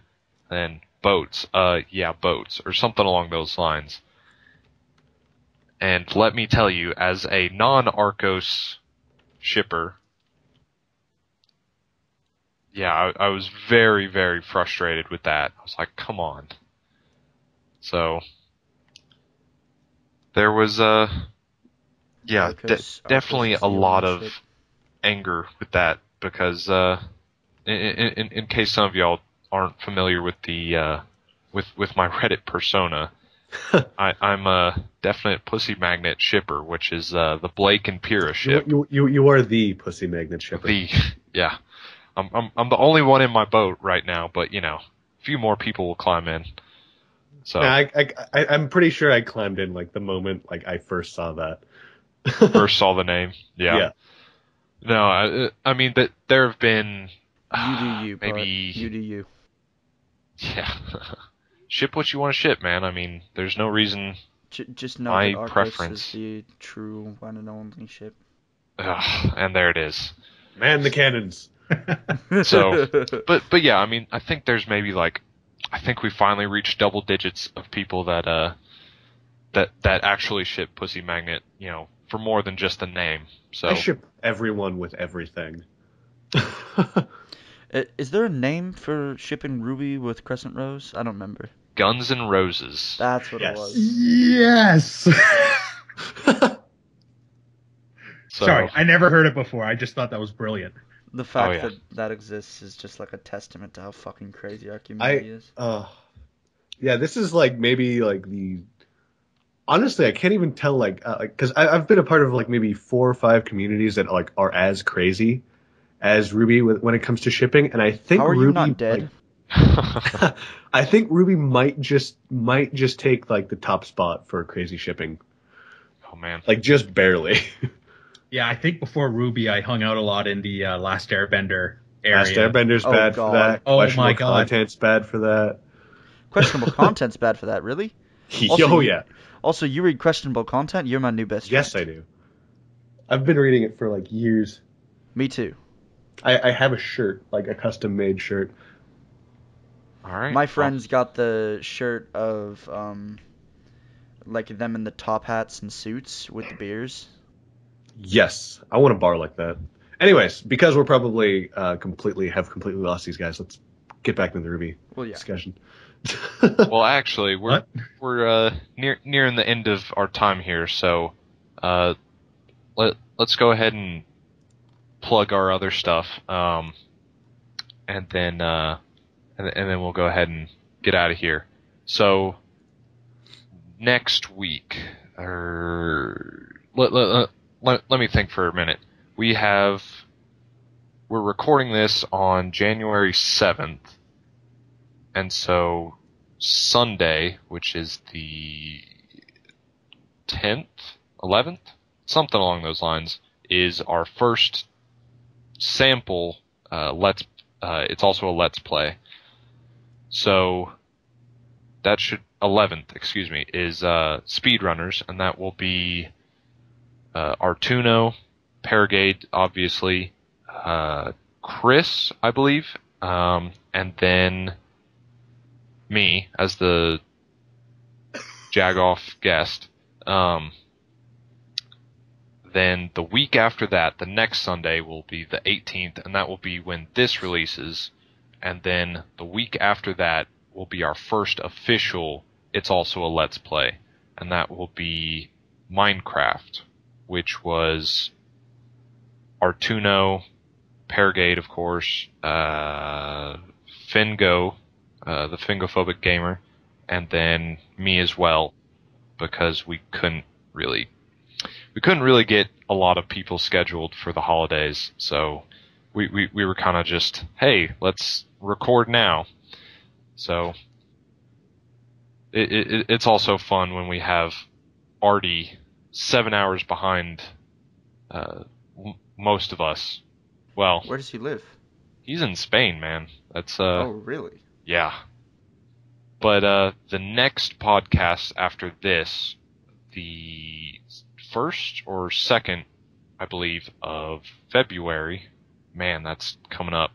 Then boats, boats, or something along those lines. And let me tell you, as a non-Arcos shipper, yeah, I was very, very frustrated with that. I was like, come on. So there was definitely a lot of anger with that because in case some of y'all aren't familiar with the with my Reddit persona, I'm a definite pussy magnet shipper, which is the Blake and Pyrrha ship. You are the pussy magnet shipper. Yeah. I'm the only one in my boat right now, but a few more people will climb in. So yeah, I'm pretty sure I climbed in like the moment like I first saw that. First saw the name. Yeah. No, I mean that there have been maybe you do you. Yeah. Ship what you want to ship, man. I mean, there's no reason. Just know my that Arcos preference is the true one and only ship. And there it is. Man the cannons. So, but yeah, I mean, I think there's maybe I think we finally reached double digits of people that actually ship Pussy Magnet, for more than just the name. So I ship everyone with everything. Is there a name for shipping RWBY with Crescent Rose? I don't remember. Guns N' Roses. That's what it was. Yes. Sorry, I never heard it before. I just thought that was brilliant. The fact that exists is just like a testament to how fucking crazy our community is. Yeah, this is maybe the. Honestly, I can't even tell because I've been a part of maybe 4 or 5 communities that are as crazy as RWBY when it comes to shipping, and I think how are RWBY, you not dead? I think RWBY might just take the top spot for crazy shipping. Oh man, just barely. Yeah, I think before RWBY, I hung out a lot in the Last Airbender area. Last Airbender's bad for that. Oh Questionable my god, content's bad for that. Questionable content's bad for that, really? Oh yeah. Also, you read questionable content. You're my new best friend. Yes, I do. I've been reading it for like years. Me too. I have a shirt, like a custom made shirt. All right. My friends got the shirt of like them in the top hats and suits with the beers. Yes, I want a bar like that. Anyways, because we're probably completely lost these guys, let's get back to the RWBY Well, yeah. discussion. Well, actually, What? we're nearing the end of our time here, so let's go ahead and plug our other stuff, and then we'll go ahead and get out of here. So next week, let me think for a minute. We're recording this on January 7th, and so Sunday, which is the 10th, 11th, something along those lines, is our first sample. It's also a let's play. So that 11th, excuse me, is Speedrunners, and that will be Artuno, Paragade, obviously, Chris, I believe, and then me as the Jagoff guest. Then the week after that, the next Sunday, will be the 18th, and that will be when this releases. And then the week after that will be our first official It's Also a Let's Play, and that will be Minecraft, which was Artuno, Paragade, of course, Fingo, the Fingophobic gamer, and then me as well, because we couldn't really get a lot of people scheduled for the holidays, so we were kind of just, hey, let's record now. So it's also fun when we have Artie 7 hours behind most of us. Well, Where does he live? he's in Spain, man. That's Oh, really? yeah. But the next podcast after this, the 1st or 2nd, I believe, of February. Man, that's coming up.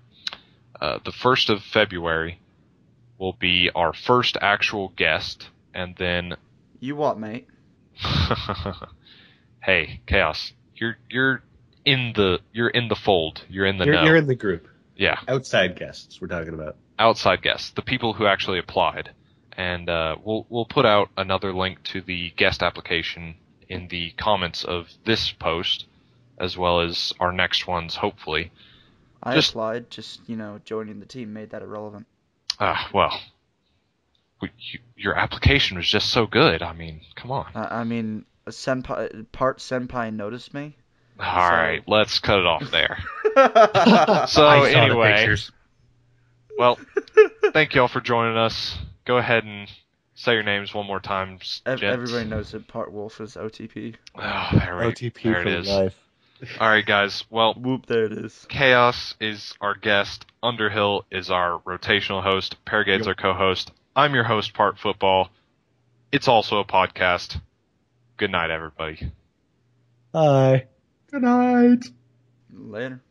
The 1st of February will be our first actual guest, and then You what, mate? hey, Chaos, you're in the fold. You're in the know. You're in the group. Yeah. Outside guests we're talking about. Outside guests, the people who actually applied, and we'll put out another link to the guest application in the comments of this post, as well as our next ones, hopefully. I applied, just, joining the team made that irrelevant. Well, your application was just so good. I mean, come on. A senpai noticed me. All right, let's cut it off there. I So saw the anyway, pictures. well, thank y'all for joining us. Go ahead and say your names one more time, gents. Everybody knows that Part Wolf is OTP. Oh, there it is. Life. All right, guys. Well, Whoop, there it is. Chaos is our guest. Underhill is our rotational host. Paragade's our co-host. I'm your host, PartFootball. It's also a podcast. Good night, everybody. Hi. Good night. Later.